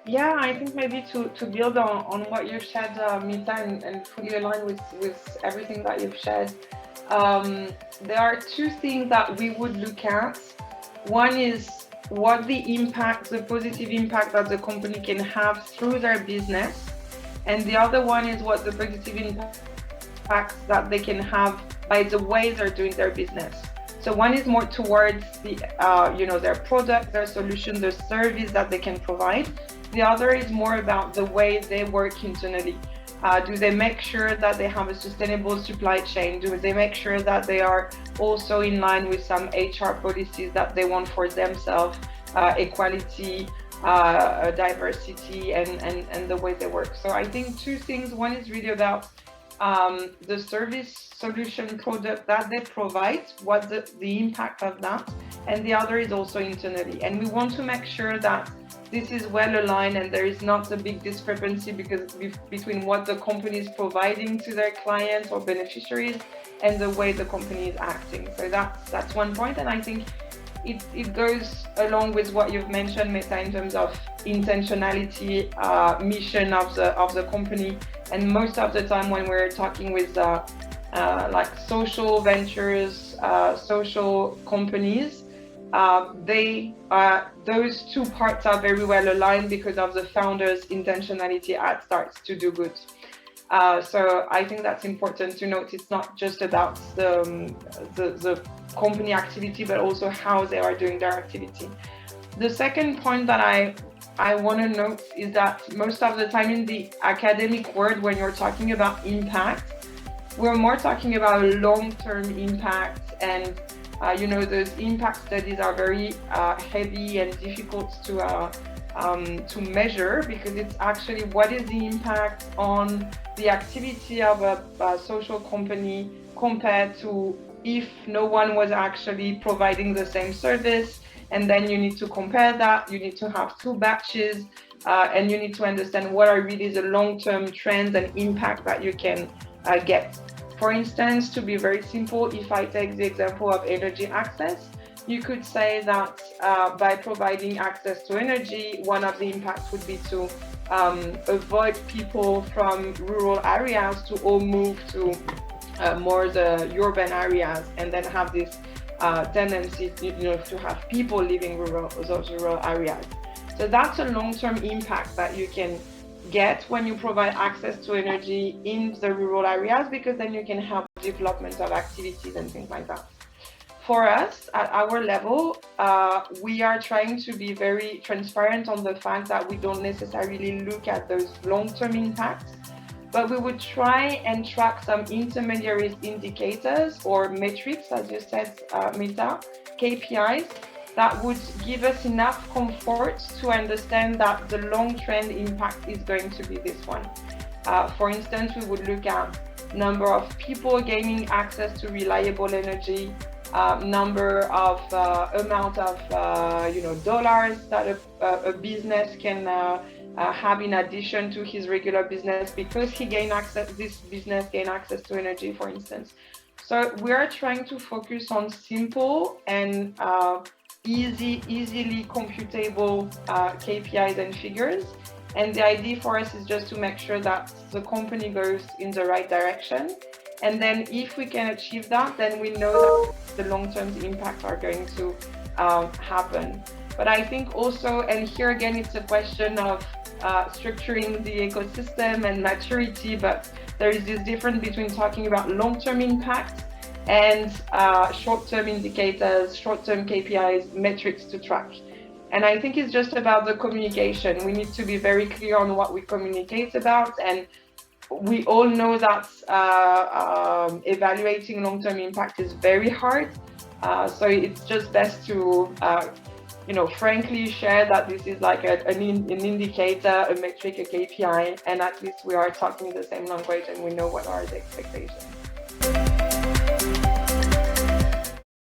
Yeah, I think maybe to build on what you've shared, Mita, and fully align with everything that you've shared, there are two things that we would look at. One is what the impact, the positive impact that the company can have through their business. And the other one is what the positive impacts that they can have by the way they're doing their business. So one is more towards the, their product, their solution, their service that they can provide. The other is more about the way they work internally. Do they make sure that they have a sustainable supply chain? Do they make sure that they are also in line with some HR policies that they want for themselves, equality, diversity, and the way they work? So I think two things. One is really about the service solution product that they provide, what the impact of that, and the other is also internally. And we want to make sure that this is well aligned and there is not a big discrepancy between what the company is providing to their clients or beneficiaries and the way the company is acting. So that's one point, and I think it goes along with what you've mentioned, Meta, in terms of intentionality, mission of the company. And most of the time when we're talking with like social ventures, social companies, those two parts are very well aligned because of the founder's intentionality at starts to do good. So I think that's important to note. It's not just about the company activity, but also how they are doing their activity. The second point that I want to note is that most of the time in the academic world, when you're talking about impact, we're more talking about long-term impact, and those impact studies are very heavy and difficult to measure, because it's actually what is the impact on the activity of a social company compared to if no one was actually providing the same service. And then you need to compare that, you need to have two batches, and you need to understand what are really the long-term trends and impact that you can get. For instance, to be very simple, if I take the example of energy access, you could say that by providing access to energy, one of the impacts would be to avoid people from rural areas to all move to more the urban areas, and then have this tendency to have people living those rural areas. So that's a long-term impact that you can get when you provide access to energy in the rural areas, because then you can help development of activities and things like that. For us, at our level, we are trying to be very transparent on the fact that we don't necessarily look at those long-term impacts, but we would try and track some intermediary indicators or metrics, as you said, Mita, KPIs, that would give us enough comfort to understand that the long trend impact is going to be this one. For instance, we would look at number of people gaining access to reliable energy, number of amount of dollars that a business can have in addition to his regular business because he gained access. This business gained access to energy, for instance. So we are trying to focus on simple and easily computable KPIs and figures. And the idea for us is just to make sure that the company goes in the right direction. And then if we can achieve that, then we know that the long-term impacts are going to happen. But I think also, and here again, it's a question of structuring the ecosystem and maturity, but there is this difference between talking about long-term impact and short-term indicators, short-term KPIs, metrics to track. And I think it's just about the communication. We need to be very clear on what we communicate about, and we all know that evaluating long-term impact is very hard. So it's just best to frankly share that this is like an indicator, a metric, a KPI, and at least we are talking the same language and we know what are the expectations.